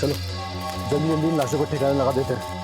चलो जल्दी जल्दी इन लाशों को ठिकाने लगा देते हैं।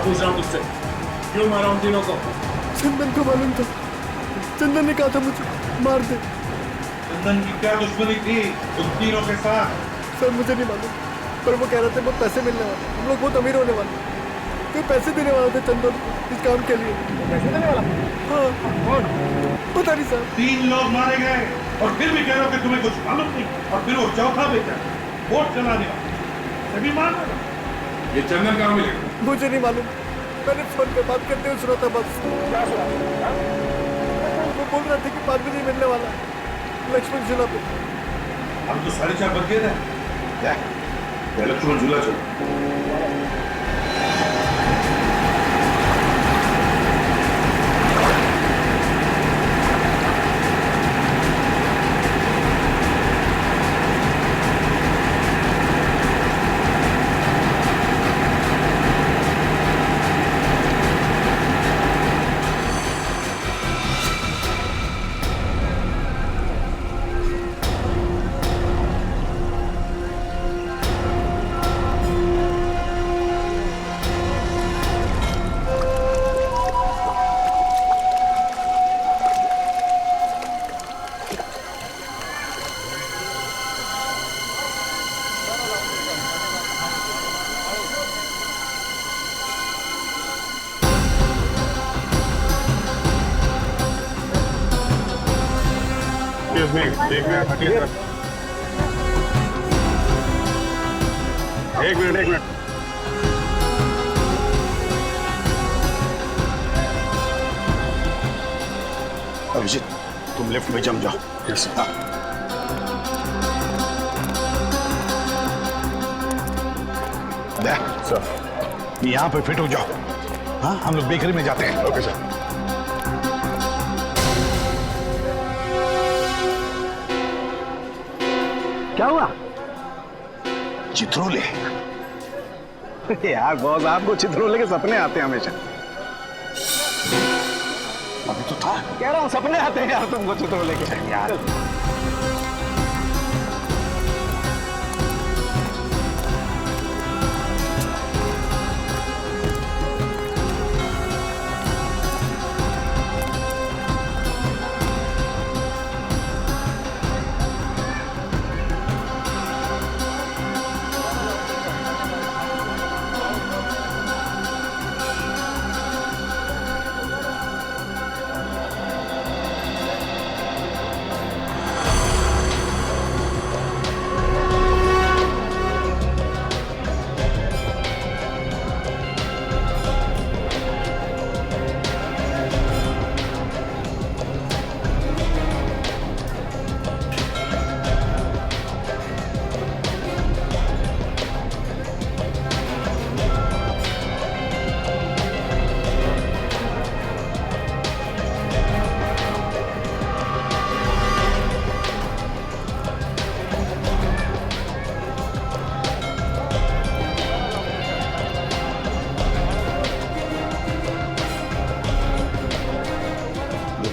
पूछ रहा हूँ तुझसे, क्यों मारा उन तीनों को? चंदन को मालूम था, चंदन ने कहा था मुझे मार दे। चंदन की क्या दुश्मनी थी उन तीनों के साथ? सर मुझे नहीं मालूम, पर वो कह रहे थे बहुत पैसे मिलने वाले, हम लोग बहुत अमीर होने वाले, तो पैसे देने वाले थे चंदन इस काम के लिए। पैसे देने वाला? हाँ। कौन? पता नहीं सर। 3 लोग मारे गए और फिर भी कह रहे हो कि तुम्हें कुछ मालूम नहीं, और फिर वो चौथा बेटा वोट चलाने वाला सभी मान रहे। ये चंदन कहाँ मिलेगा? मुझे नहीं मालूम, मैंने फोन पे बात करते हुए सुना था बस। क्या सुना? वो बोल रहा था कि बाद में नहीं मिलने वाला लक्ष्मण झूला पे। हम तो 4:30 बज गए थे। लक्ष्मण झूला चलो। एक मिनट। अभिजीत तुम लेफ्ट में जम जाओ। यस सर यहाँ पे फिट हो जाओ। हाँ हम लोग बेकरी में जाते हैं। Okay sir. क्या हुआ? चित्रोले। यार बॉस आपको चित्रोले के सपने आते हैं हमेशा। अभी तो था। कह रहा हूँ सपने आते हैं यार तुमको चित्रोले के यार।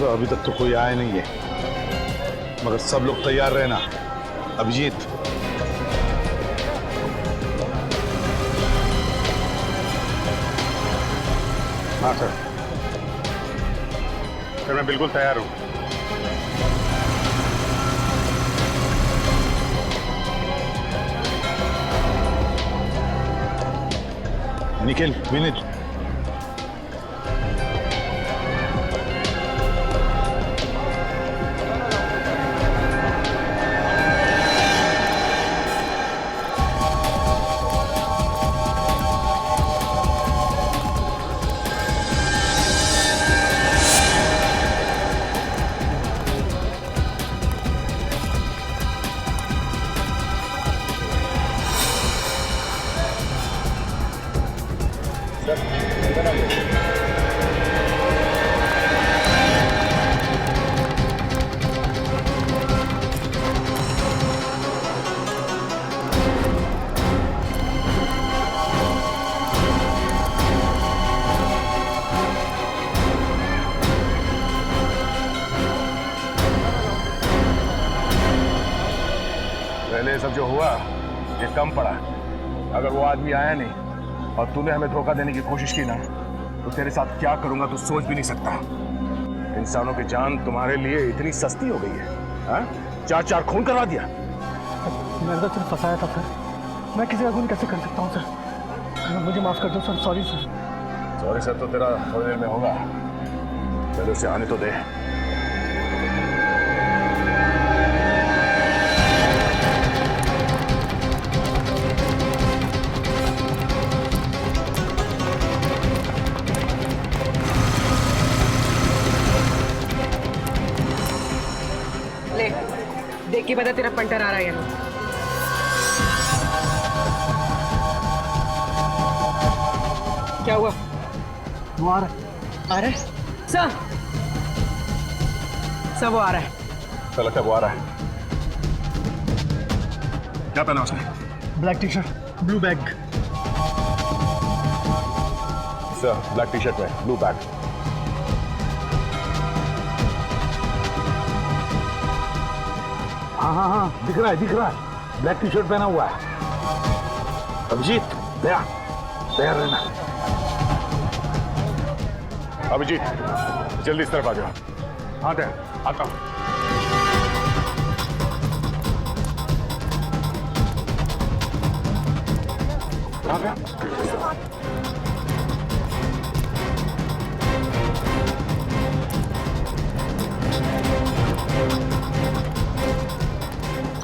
सर अभी तक तो कोई आया नहीं है, मगर सब लोग तैयार रहना। अभिजीत, हाँ सर, मैं बिल्कुल तैयार हूँ। निखिल, विनीत, पहले सब जो हुआ ये कम पड़ा। अगर वो आदमी आया नहीं और तूने हमें धोखा देने की कोशिश की ना, तो तेरे साथ क्या करूंगा तो सोच भी नहीं सकता। इंसानों की जान तुम्हारे लिए इतनी सस्ती हो गई है, हाँ? 4 खून करवा दिया। मैंने तो सिर्फ फंसाया था सर, मैं किसी का खून कैसे कर सकता हूँ सर? मुझे माफ कर दो sir, sorry sir. Sorry sir तो तेरा थोड़ी देर में होगा, पहले उसे आने तो दे। ले, देख के बता तेरा पंटर आ रहा है या नहीं। क्या हुआ? वो आ रहा है सर, वो आ रहा है। चल लगता है वो आ रहा है। क्या पहना उसने? Black T shirt, blue bag. Sir black T shirt में ब्लू बैग। हाँ हाँ हाँ, दिख रहा है, ब्लैक टी शर्ट पहना हुआ है। अभिजीत, तैयार रहना। अभिजीत जल्दी इस तरफ आ जाओ। हाँ तैयार, आता हूँ। कहाँ गया?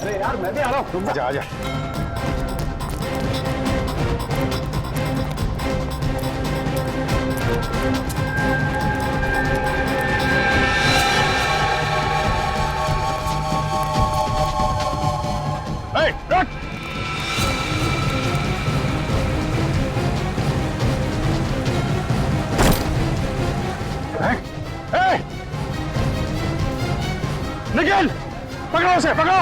अरे यार मैं भी आ रहा हूँ। तुम आजा। Hey, run! Hey! निखिल, पकड़ो उसे, पकड़ो!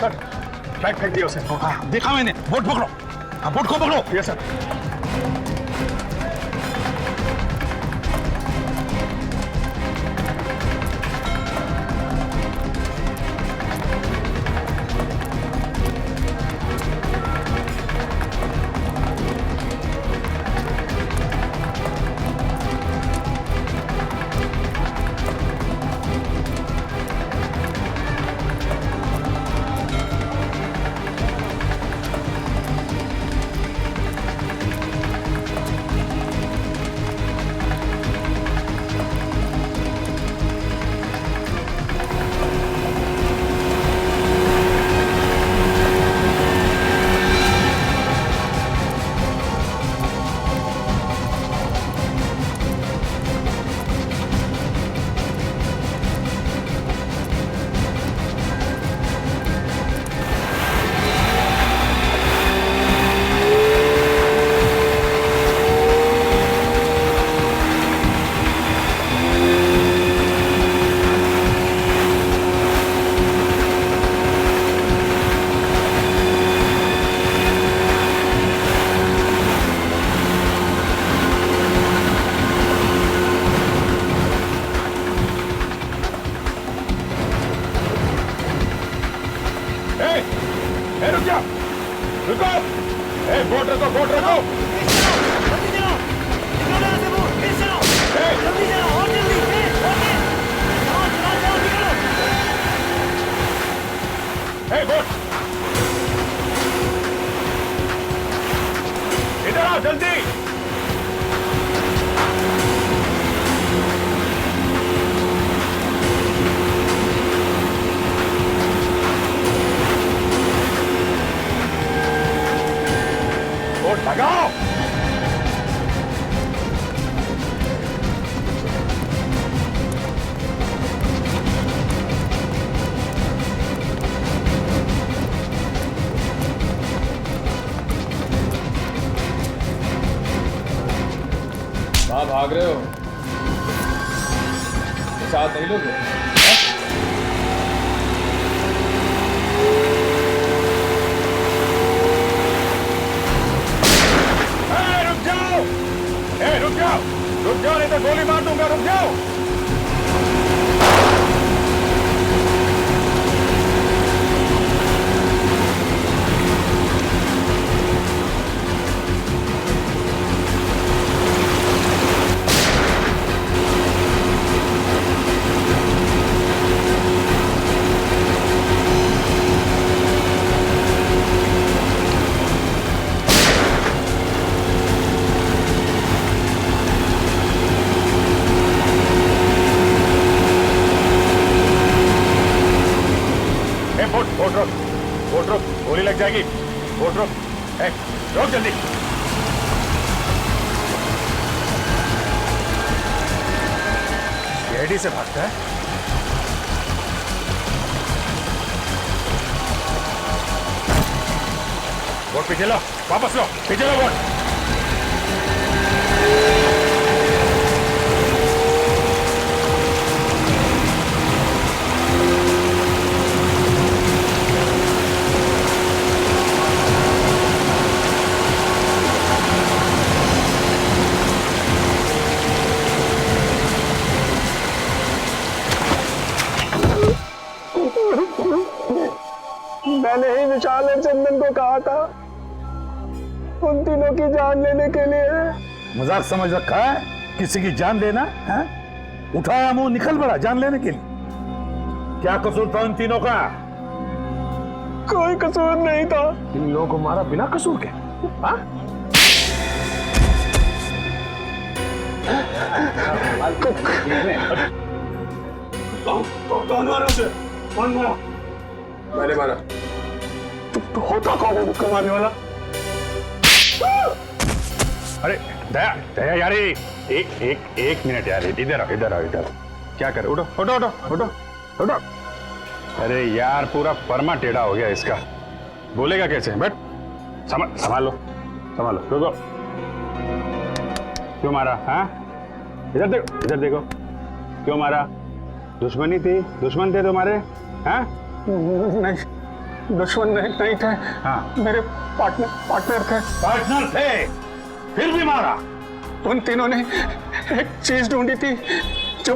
सर, फ्लैग फेंक दिया उसे। हाँ, देखा मैंने। बोट पकड़ो, हाँ, बोट को पकड़ो। Yes sir. भाग रहे हो? साथ नहीं लोगे? रुक जाओ! रुक जाओ! रुक जाओ, नहीं तो गोली मार दूंगा। रुक जाओ! बोट रोक, गोली लग जाएगी। बोट रोक, रोक जल्दी। सीआईडी से भागता है। बोट पीछे लो, वापस लो, पीछे लो बोट। मैंने ही विशाल और चंदन को कहा था उन तीनों की जान लेने के लिए। मजाक समझ रखा है किसी की जान लेना है? उठाया मुंह निकल पड़ा जान लेने के लिए। क्या कसूर था उन तीनों का? कोई कसूर नहीं था। इन लोगों को मारा बिना कसूर के? हाँ? कौन मारा उसे? कौन मारा? मैंने मारा। तो होता कौन है मुक्का मारने वाला? अरे दया, दया यार, एक मिनट यार, इधर आओ, इधर आओ, इधर। क्या कर? उठो उठो उठो उठो उठो। अरे यार, पूरा परमा टेढ़ा हो गया इसका। बोलेगा कैसे? बैठ, संभालो संभालो। रुको, क्यों मारा? हाँ, इधर देखो, इधर देखो। क्यों मारा? दुश्मनी थी? दुश्मन थे तुम्हारे? हाँ? नहीं, दुश्मन नहीं थे। हाँ, मेरे पार्टनर थे। पार्टनर थे, फिर भी मारा? उन तीनों ने एक चीज ढूंढी थी जो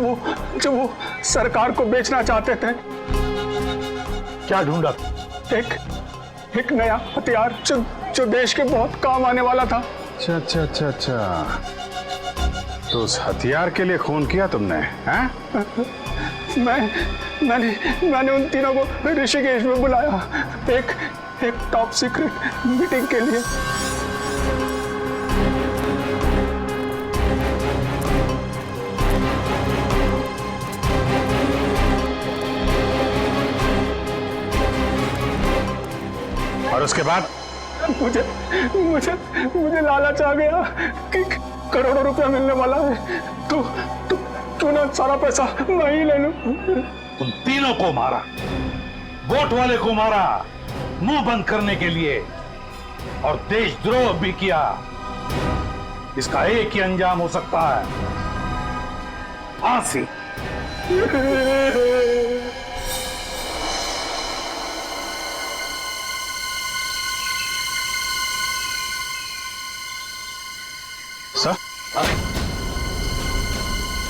वो सरकार को बेचना चाहते थे। क्या ढूंढा? एक नया हथियार जो देश के बहुत काम आने वाला था। अच्छा अच्छा अच्छा अच्छा, तो उस हथियार के लिए खून किया तुमने? हाँ? मैंने उन तीनों को ऋषिकेश में बुलाया एक टॉप सीक्रेट मीटिंग के लिए। और उसके बाद? मुझे लालच आ गया कि करोड़ों रुपया मिलने वाला है, तो क्यों ना सारा पैसा मैं ही ले लूं। उन तीनों को मारा, वोट वाले को मारा मुंह बंद करने के लिए, और देशद्रोह भी किया। इसका एक ही अंजाम हो सकता है, फांसी। सर,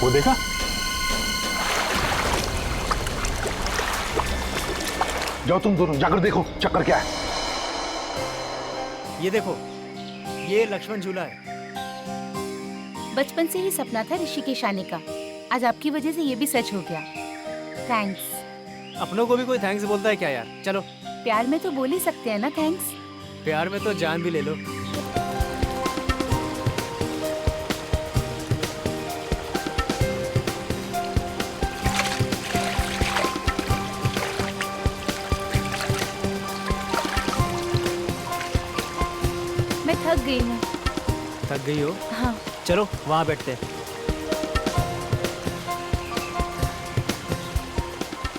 वो देखा? जाओ तुम दोनों जाकर देखो चक्कर क्या है। ये देखो, ये लक्ष्मण झूला है। बचपन से ही सपना था ऋषिकेश आने का। आज आपकी वजह से ये भी सच हो गया। थैंक्स। अपनों को भी कोई थैंक्स बोलता है क्या यार? चलो, प्यार में तो बोल ही सकते हैं ना थैंक्स। प्यार में तो जान भी ले लो। मैं थक गई हूँ। थक गई हो? हाँ। चलो वहां बैठते हैं।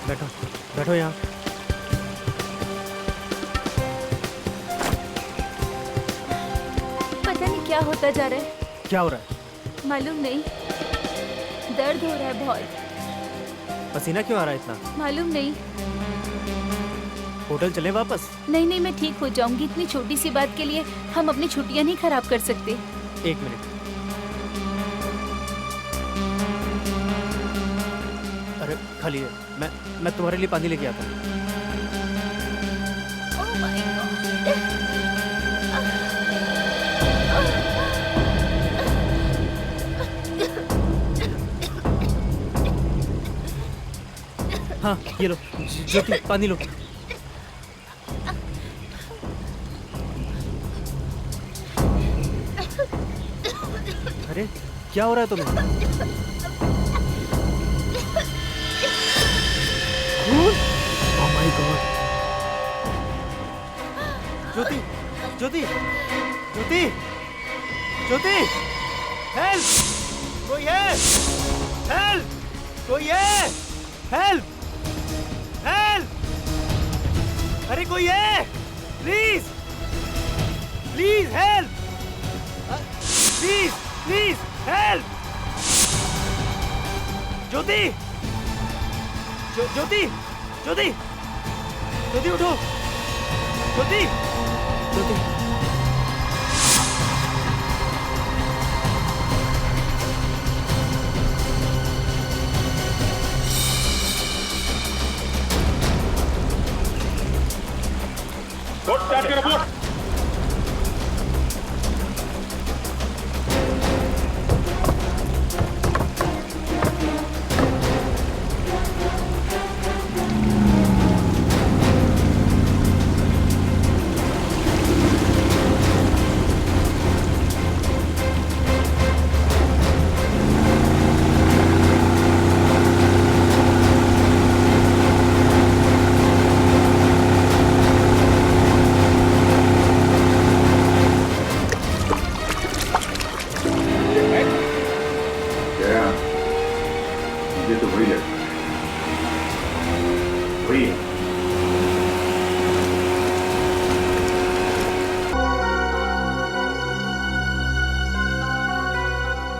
बैठो बैठो यहाँ। पता नहीं क्या होता जा रहा है। क्या हो रहा है? मालूम नहीं। दर्द हो रहा है बहुत। पसीना क्यों आ रहा है इतना? मालूम नहीं। होटल चले वापस? नहीं नहीं, मैं ठीक हो जाऊंगी। इतनी छोटी सी बात के लिए हम अपनी छुट्टियां नहीं खराब कर सकते। 1 मिनट। अरे खाली है, मैं तुम्हारे लिए पानी लेके आता हूँ। Oh my God! हाँ ये लो ज्योति, पानी लो। अरे क्या हो रहा है तुम्हें? Oh my God! Jyoti, Jyoti, Jyoti, Jyoti, help! कोई है? हेल्प! कोई है? हेल्प! हेल्प! अरे कोई है? Please, please help! Please, please help! Jyoti, Jyoti, Jyoti, Jyoti उठो! ज्योति, ज्योति। बोट स्टार्ट करो, बोट। ये तो वही लड़का वही है।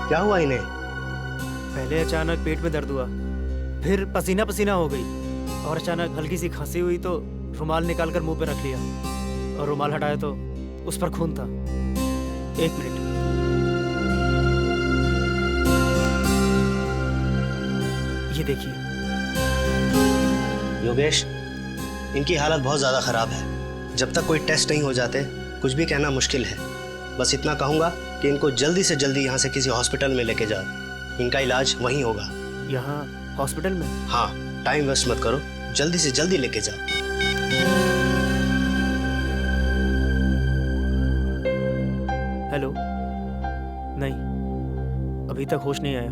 क्या हुआ इन्हें? पहले अचानक पेट में दर्द हुआ, फिर पसीना पसीना हो गई, और अचानक हल्की सी खांसी हुई तो रुमाल निकालकर मुंह पे रख लिया, और रुमाल हटाया तो उस पर खून था। 1 मिनट। ये देखिए। योगेश, इनकी हालत बहुत ज़्यादा ख़राब है। जब तक कोई टेस्ट नहीं हो जाते कुछ भी कहना मुश्किल है। बस इतना कहूँगा कि इनको जल्दी से जल्दी यहाँ से किसी हॉस्पिटल में लेके जाओ। इनका इलाज वहीं होगा। यहाँ हॉस्पिटल में? हाँ, टाइम वेस्ट मत करो, जल्दी से जल्दी लेके जाओ। हेलो? नहीं, अभी तक होश नहीं आया।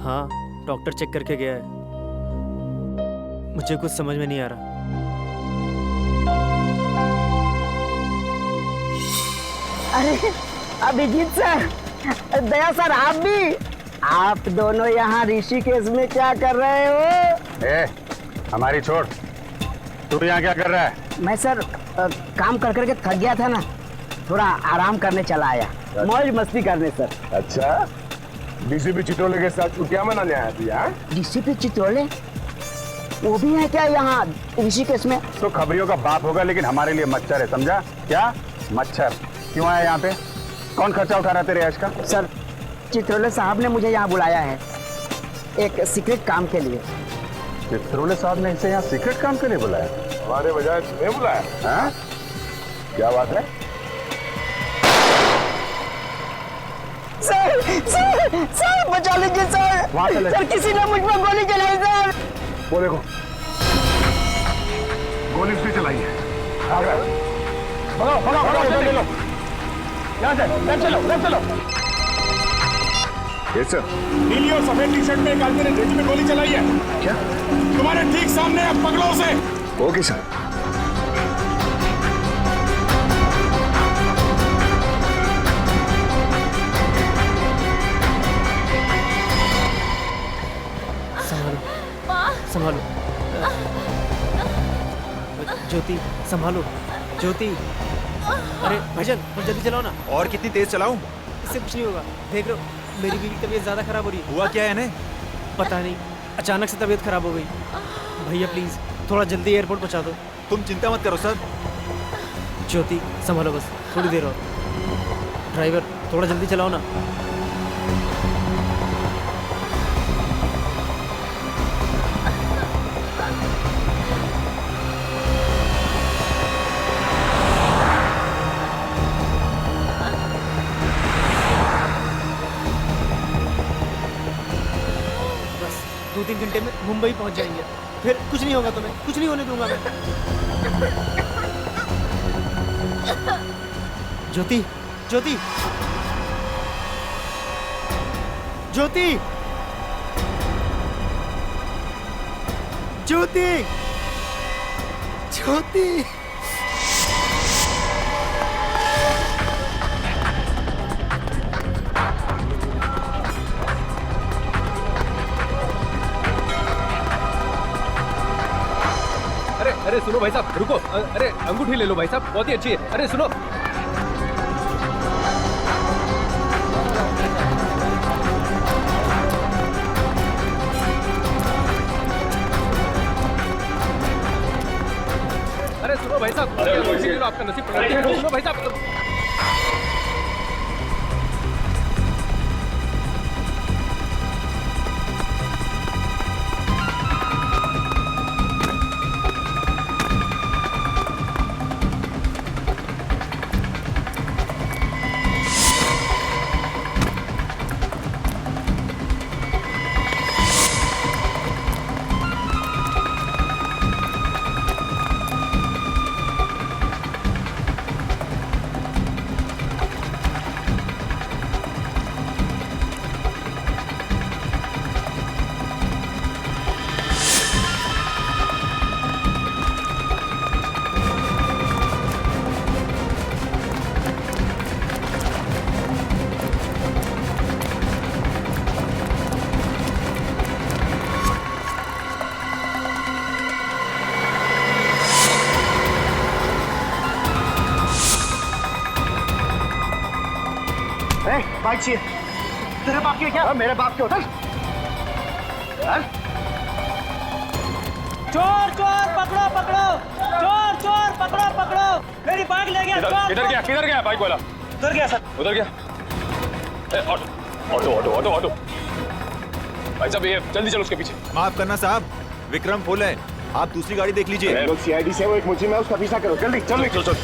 हाँ, डॉक्टर चेक करके गया है। मुझे कुछ समझ में नहीं आ रहा। अरे अभिजीत सर, दया सर, आप दोनों यहाँ ऋषिकेश में क्या कर रहे हो? हमारी छोड़, तू यहाँ क्या कर रहा है? मैं सर काम कर करके थक गया था ना, थोड़ा आराम करने चला आया, मौज मस्ती करने सर। अच्छा, डीसीपी चितौले के साथ छुट्टियां मनाने आया थी? हाँ, डीसीपी चितौले वो भी है क्या यहाँ ऋषिकेश में? तो खबरियों का बाप होगा, लेकिन हमारे लिए मच्छर है, समझा? क्या मच्छर? क्यों आया यहाँ पे? कौन खर्चा उठा रहा है तेरे ऐश का? सर, चितौले साहब ने मुझे यहाँ बुलाया है एक सीक्रेट काम के लिए। चितौले साहब ने इसे यहाँ सीक्रेट काम के लिए बुलाया? हमारे बजाय तुम्हें बुलाया? हाँ? क्या बात है? सर बचा लीजिए सर। सर किसी ने मुझ पर गोली चलाई सर। वो देखो, गोली उसने चलाई है। भगाओ, ले लो। यहाँ से लेफ्ट चलो। Yes sir. नीली और सफेद टी शर्ट में एक आदमी ने ढेकी में गोली चलाई है। क्या? तुम्हारे ठीक सामने है, पकड़ो उसे। Okay sir. संभालो ज्योति, संभालो ज्योति। अरे भाईजान, जल्दी चलाओ ना। और कितनी तेज चलाऊं? इससे कुछ नहीं होगा, देख रहे हो मेरी बीवी की तबीयत ज़्यादा खराब हो रही है। हुआ क्या है इन्हें? पता नहीं, अचानक से तबीयत खराब हो गई। भैया प्लीज़ थोड़ा जल्दी एयरपोर्ट पहुंचा दो। तुम चिंता मत करो सर। ज्योति संभालो बस, थोड़ी देर और। ड्राइवर थोड़ा जल्दी चलाओ ना। बस 2-3 घंटे में मुंबई पहुंच जाएंगे। फिर कुछ नहीं होगा तुम्हें, कुछ नहीं होने दूंगा मैं। ज्योति, ज्योति, ज्योति, ज्योति, ज्योति। अरे सुनो भाई साहब, रुको। अरे अंगूठी ले लो भाई साहब, बहुत ही अच्छी है। अरे सुनो, अरे सुनो भाई साहब, अंगूठी ले लो, आपका नसीब पलट गया। सुनो भाई साहब, बाइक चाहिए। तेरे बाप की क्या? मेरे बाप के होटल। चोर चोर पकड़ो पकड़ो, चोर चोर पकड़ो पकड़ो, मेरी बाइक ले गया। किधर गया बाइक वाला? उधर गया सर, उधर गया। Auto auto auto auto. भाई साहब ये जल्दी चलो उसके पीछे। माफ करना साहब, विक्रम फुल है, आप दूसरी गाड़ी देख लीजिए। सीआईडी से वो एक मुझे में उसका पीछा करो, जल्दी जल्दी। चल चल।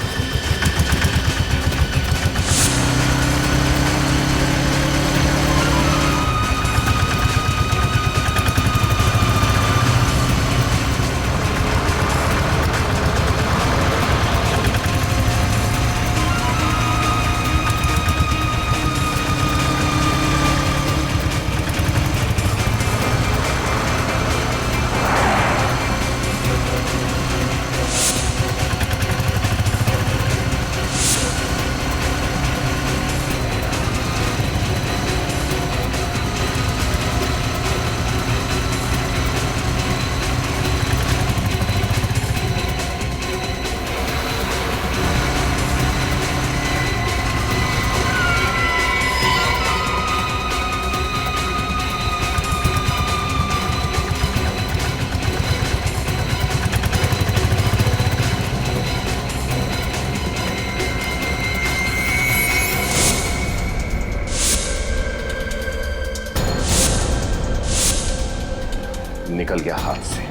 निकल गया हाथ से।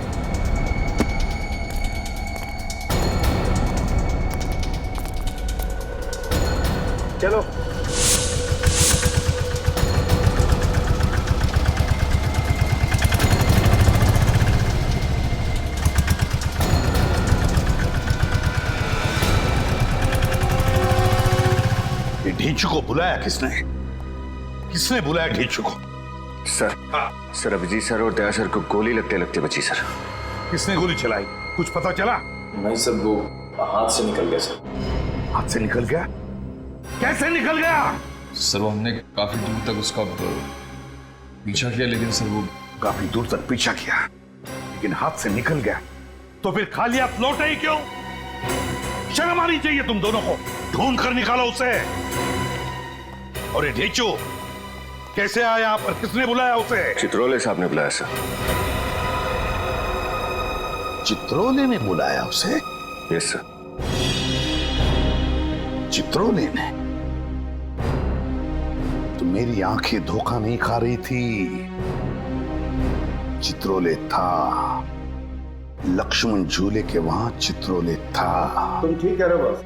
चलो ये ढींचू को बुलाया किसने? किसने बुलाया ढींचू को? सर सर अभिजीत सर और दया सर को गोली लगते लगते बची सर। किसने गोली चलाई? कुछ पता चला? नहीं सर, वो हाथ से निकल गया सर। हाथ से निकल गया? कैसे निकल गया? सर वो हमने काफी दूर तक उसका पीछा किया, लेकिन सर वो काफी दूर तक पीछा किया लेकिन हाथ से निकल गया, तो फिर खाली हाथ लौटे ही क्यों? शर्म आनी चाहिए तुम दोनों को। ढूंढ कर निकालो उसे। और ये ढींचू कैसे आया यहाँ पर? किसने बुलाया उसे? चित्रोले साहब ने बुलाया सर। चित्रोले ने बुलाया उसे? Yes sir. चित्रोले ने? तो मेरी आंखें धोखा नहीं खा रही थी। चित्रोले था, लक्ष्मण झूले के वहां चित्रोले था। तुम ठीक कह रहे हो बॉस,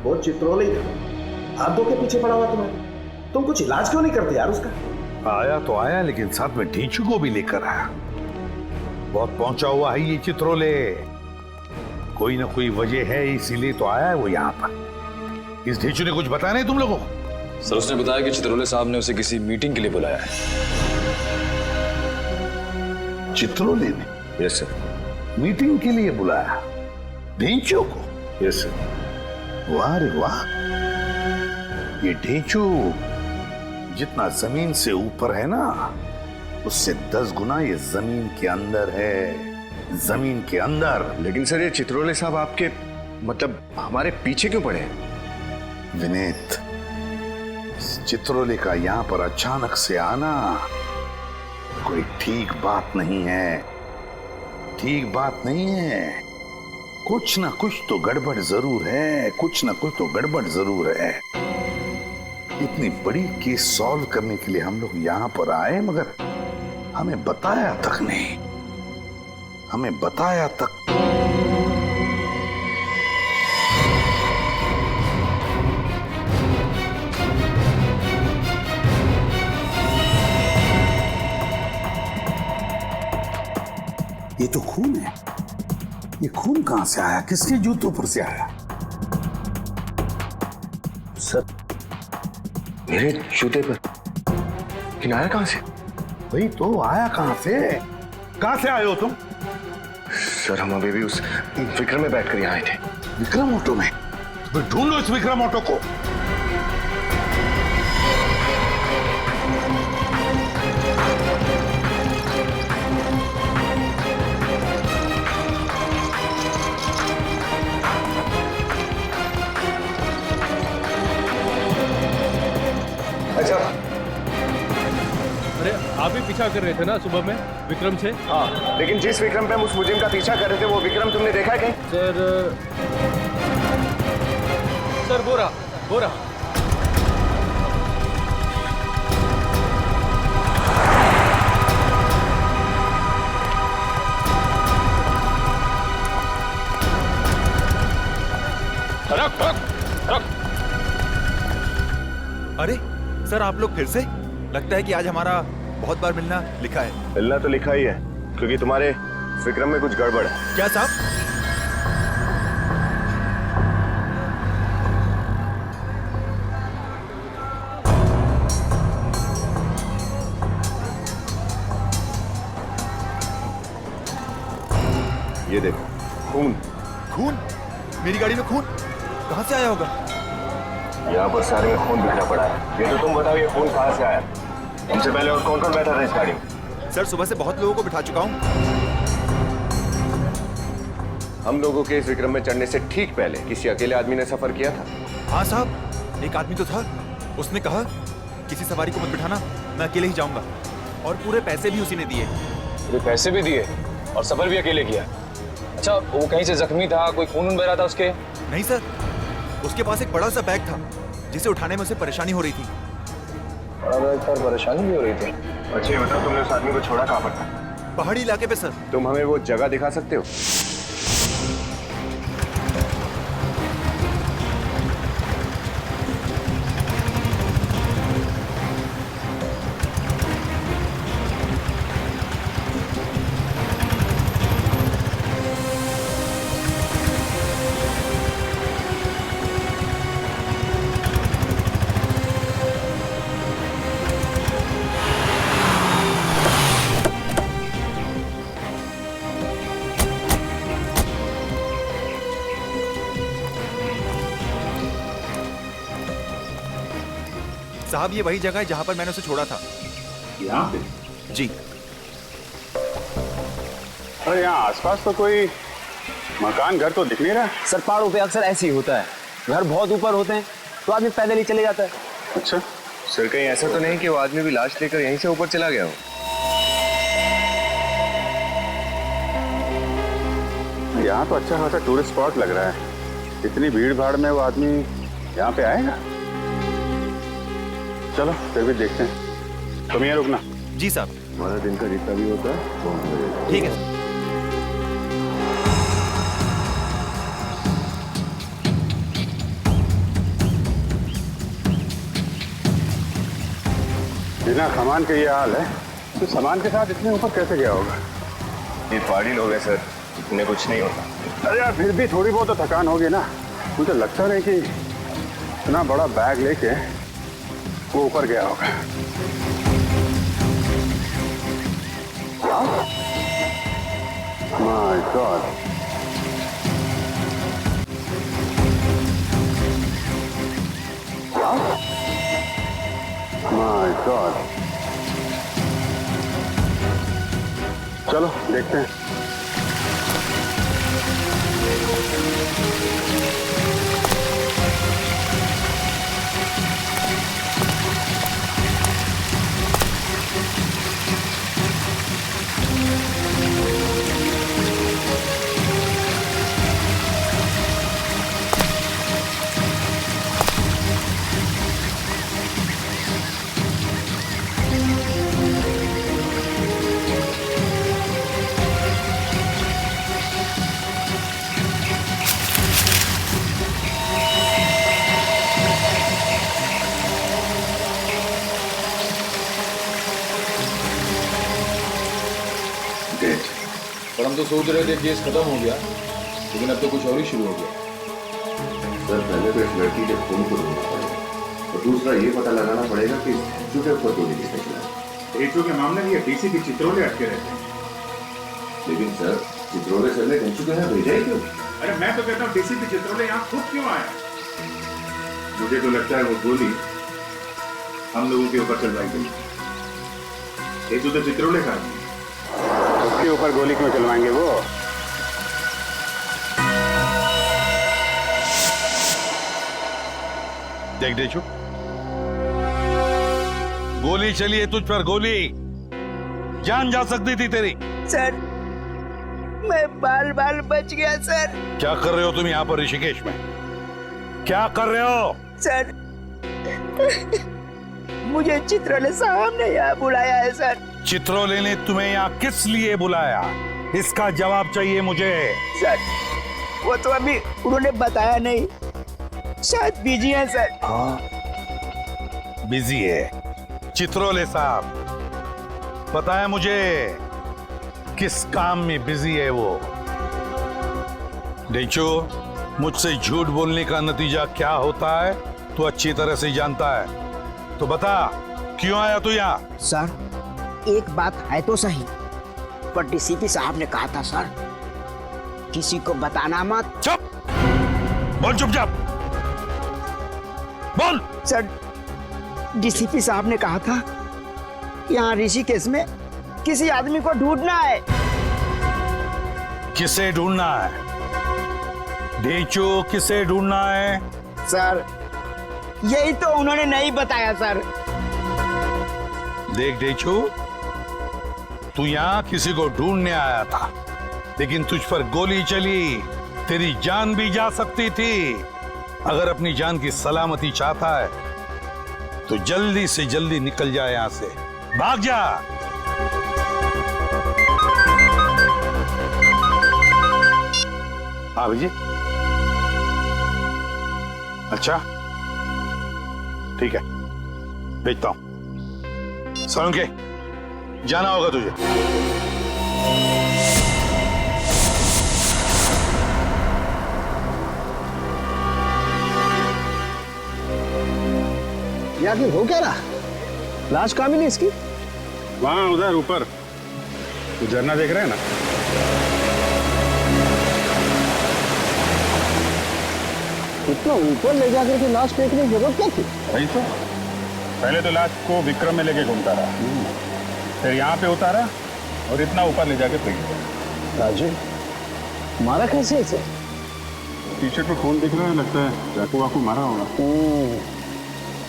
वो चित्रोले ही था। हाथ धो के पीछे पड़ा हुआ तुम्हें। तुम कुछ इलाज क्यों नहीं करते यार उसका? आया तो आया, लेकिन साथ में ढींचू को भी लेकर आया। बहुत पहुंचा हुआ है ये चित्रोले, कोई ना कोई वजह है, इसीलिए तो आया है वो यहाँ पर। इस ढींचू ने कुछ बताया नहीं तुम लोगों को? सर उसने बताया कि चित्रोले साहब ने उसे किसी मीटिंग के लिए बुलाया है। चित्रोले ने? Yes sir. मीटिंग के लिए बुलाया ढींचू को? Yes sir. वाह रे वाह, ये ढींचू जितना जमीन से ऊपर है ना, उससे 10 गुना ये जमीन के अंदर है, जमीन के अंदर। लेकिन सर ये चित्रोले साहब आपके मतलब हमारे पीछे क्यों पड़े? विनीत, चित्रोले का यहाँ पर अचानक से आना कोई ठीक बात नहीं है, ठीक बात नहीं है। कुछ ना कुछ तो गड़बड़ जरूर है, कुछ ना कुछ तो गड़बड़ जरूर है। इतनी बड़ी केस सॉल्व करने के लिए हम लोग यहां पर आए, मगर हमें बताया तक नहीं, हमें बताया तक। ये तो खून है। ये खून कहां से आया? किसके जूतों पर से आया? सर मेरे जूते पर। लेकिन आया कहां से? वही तो, आया कहां से? कहां से आए हो तुम? सर हम अभी भी उस विक्रम में बैठकर यहाँ आए थे। विक्रम ऑटो में? तो ढूंढो इस विक्रम ऑटो को। अच्छा, अरे आप भी पीछा कर रहे थे ना सुबह में विक्रम से? हाँ, लेकिन जिस विक्रम पे हम उस मुजिम का पीछा कर रहे थे, वो विक्रम तुमने देखा है कहीं? सर वो रहा, वो रहा। रख, रख, रख। अरे सर, आप लोग फिर से? लगता है कि आज हमारा बहुत बार मिलना लिखा है। मिलना तो लिखा ही है, क्योंकि तुम्हारे विक्रम में कुछ गड़बड़ है। क्या साहब? ये देखो, खून। खून? मेरी गाड़ी में खून कहां से आया होगा? यहाँ पर सारे में खून बिखरा पड़ा है। ये तो तुम बताओ, ये खून कहाँ से आया? हमसे पहले और कौन कौन बैठा था इस गाड़ी में? सर सुबह से बहुत लोगों को बिठा चुका हूँ। हम लोगों के इस विक्रम में चढ़ने से ठीक पहले किसी अकेले आदमी ने सफर किया था? हाँ साहब, एक आदमी तो था। उसने कहा किसी सवारी को मत बिठाना, मैं अकेले ही जाऊंगा। और पूरे पैसे भी उसी ने दिए। पूरे पैसे भी दिए और सफर भी अकेले किया? अच्छा, वो कहीं से जख्मी था? कोई खून बह रहा था उसके? नहीं सर, उसके पास एक बड़ा सा बैग था जिसे उठाने में उसे परेशानी हो रही थी। बड़ा बैग पर परेशानी भी हो रही थी? अच्छा ये बताओ, तुमने उस आदमी को छोड़ा कहाँ पर था? पहाड़ी इलाके पे सर। तुम हमें वो जगह दिखा सकते हो? साहब ये वही जगह है जहां पर मैंने उसे छोड़ा था। यहाँ पे? जी। अरे यहाँ आसपास तो कोई मकान घर तो दिख नहीं रहा। सर पहाड़ों पे अक्सर ऐसे ही होता है, घर बहुत ऊपर होते हैं तो आदमी पैदल ही चले जाता है। अच्छा, सर कहीं ऐसा तो नहीं कि वो आदमी भी लाश लेकर यहीं से ऊपर चला गया हो? यहाँ तो अच्छा खासा टूरिस्ट स्पॉट लग रहा है। इतनी भीड़ भाड़ में वो आदमी यहाँ पे आएगा? चलो फिर भी देखते हैं। तुम यहाँ रुकना। जी साहब। हमारा दिन का जितना भी होता है वो हमें दे दो। ठीक है। बिना सामान के ये हाल है तो सामान के साथ इतने ऊपर कैसे गया होगा? ये पहाड़ी लोग हैं सर, इतने कुछ नहीं होता। अरे यार फिर भी थोड़ी बहुत तो थकान होगी ना। मुझे लगता नहीं कि इतना बड़ा बैग लेके वो ऊपर गया होगा। My God. My God. चलो देखते हैं। पर हम तो सोच रहे थे केस खत्म हो गया, लेकिन अब तो कुछ और ही शुरू हो गया। सर पहले तो इस लड़की के खून को ढूंढना पड़ेगा और दूसरा ये पता लगाना पड़ेगा कि ढेंचू के ऊपर गोली किसने चलाई। ढेंचू के मामले में ये डीसीपी चित्रोले अटके रहते हैं। लेकिन सर चित्रोले सर ने ढेंचू के यहाँ भेजा ही क्यों? अरे मैं तो कहता हूँ डीसीपी चित्रोले यहाँ खुद क्यों आया? मुझे तो लगता है वो गोली हम लोगों के ऊपर चलवाई गई। ढेंचू तो चित्रोले का उसके ऊपर गोली क्यों चलवाएंगे वो? देख ढेंचू, गोली चली है तुझ पर, गोली जान जा सकती थी तेरी। सर मैं बाल बाल बच गया सर। क्या कर रहे हो तुम यहाँ पर ऋषिकेश में? क्या कर रहे हो? सर मुझे चित्रोले साहब ने यहाँ बुलाया है सर। चित्रोले ने तुम्हें यहाँ किस लिए बुलाया? इसका जवाब चाहिए मुझे। सर वो तो अभी उन्होंने बताया नहीं, शायद बिजी है सर। हाँ बिजी है चित्रोले साहब, पता है मुझे किस काम में बिजी है वो। ढेंचू, मुझसे झूठ बोलने का नतीजा क्या होता है तू अच्छी तरह से जानता है, तो बता क्यों आया तू यहाँ? सर एक बात है तो सही, पर डीसीपी साहब ने कहा था सर किसी को बताना मत। चुप बोल, चुपचाप बोल। सर डीसीपी साहब ने कहा था यहाँ ऋषिकेश में किसी आदमी को ढूंढना है। किसे ढूंढना है ढेंचू, किसे ढूंढना है? सर यही तो उन्होंने नहीं बताया सर। देख ढेंचू, तू यहाँ किसी को ढूंढने आया था, लेकिन तुझ पर गोली चली, तेरी जान भी जा सकती थी। अगर अपनी जान की सलामती चाहता है तो जल्दी से जल्दी निकल जाए यहाँ से, भाग जा। हाँ भैया, अच्छा ठीक है, भेजता हूं। सोलंकी, जाना होगा तुझे। ये आखिर हो क्या रहा? लाश कहाँ मिली इसकी? वहां उधर ऊपर तो झरना देख रहे हैं ना, इतना ऊपर ले जाकर के लाश फेंकने की जरूरत क्या थी? वही तो, पहले तो लाश को विक्रम में लेके घूमता रहा, फिर यहाँ पे उतारा और इतना ऊपर ले जाके फेंक दिया। राजू मारा कैसे इसे? टी शर्ट पर खून दिख रहा है, लगता है चाकू वाकू मारा होगा।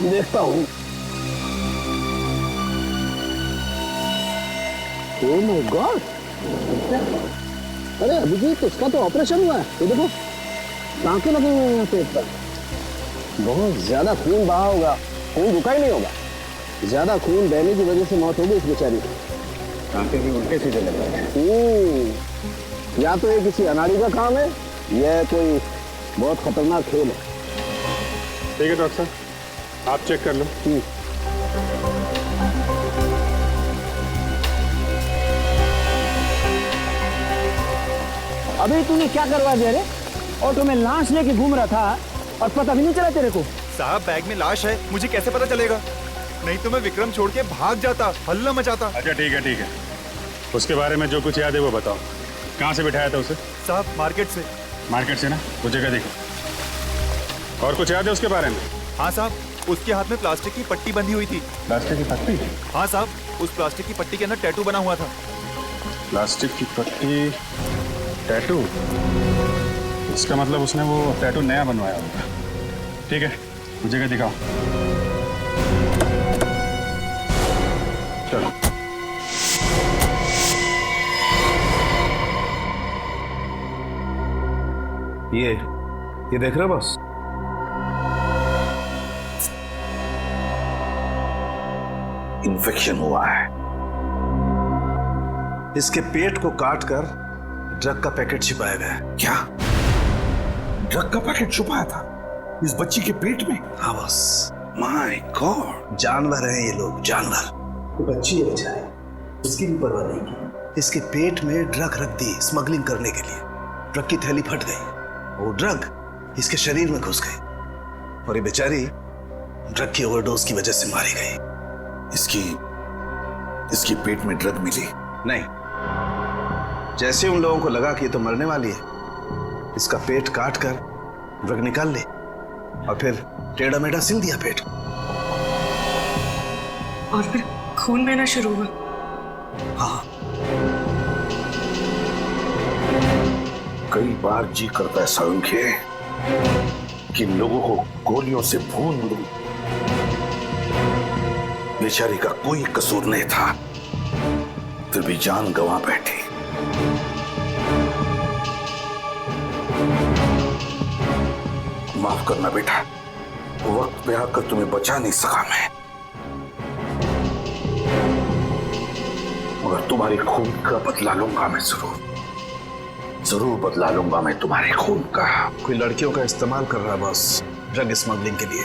देखता हूँ। ओह माय गॉड! अरे अभिजीत, इसका तो ऑपरेशन हुआ है। ये देखो टांके लगे हुए हैं यहाँ पेट पर। बहुत ज्यादा खून बहा होगा, खून रुका ही नहीं होगा। ज्यादा खून बहने की वजह से मौत हो गई इस बेचारी की। टांके भी उल्टे सीधे लग रहे हैं। या तो ये किसी अनाड़ी का काम है या कोई बहुत खतरनाक खेल है। ठीक है डॉक्टर साहब, आप चेक कर लो। अभी तूने क्या करवा दिया रे? ऑटो में लाश लेके घूम रहा था और पता भी नहीं चला तेरे को। साहब बैग में लाश है, मुझे कैसे पता चलेगा? नहीं तो मैं विक्रम छोड़ के भाग जाता, हल्ला मचाता। अच्छा ठीक है, उसके बारे में जो कुछ याद है वो बताओ। कहाँ से बिठाया था उसे? साहब मार्केट से। मार्केट से ना, वो जगह देखो। और कुछ याद है उसके बारे में? हाँ साहब, उसके हाथ में प्लास्टिक की पट्टी बंधी हुई थी। प्लास्टिक की पट्टी? हाँ साहब, उस प्लास्टिक की पट्टी के अंदर टैटू बना हुआ था। प्लास्टिक की पट्टी, टैटू? इसका मतलब उसने वो टैटू नया बनवाया होगा। ठीक है, वो जगह दिखाओ। चलो। ये देख रहे हो बस? इन्फेक्शन हुआ है। इसके पेट को काटकर ड्रग का पैकेट छिपाया गया है। क्या? ड्रग का पैकेट छुपाया था इस बच्ची के पेट में? हाँ बस। My God! जानवर हैं ये लोग, जानवर। तो बच्ची है बेचारी, उसकी भी परवाह नहीं की। इसके पेट में ड्रग रख दी स्मगलिंग करने के लिए। ड्रग की थैली फट गई, वो ड्रग इसके शरीर में घुस गई और ये बेचारी ड्रग की ओवरडोज की वजह से मारी गई। इसकी पेट में ड्रग मिली? नहीं, जैसे उन लोगों को लगा कि ये तो मरने वाली है, इसका पेट काट कर ड्रग निकाल ली और फिर टेढ़ा मेढ़ा सिल दिया पेट। और फिर खून बहना शुरू हुआ। हाँ, कई बार जी करता है सांख्य कि लोगों को गोलियों से भून दूं। बेचारी का कोई कसूर नहीं था, फिर भी जान गंवा बैठी। माफ करना बेटा, वक्त पे आकर तुम्हें बचा नहीं सका मैं, मगर तुम्हारे खून का बदला लूंगा मैं। जरूर बदला लूंगा मैं तुम्हारे खून का। कोई लड़कियों का इस्तेमाल कर रहा है बस ड्रग स्मगलिंग के लिए।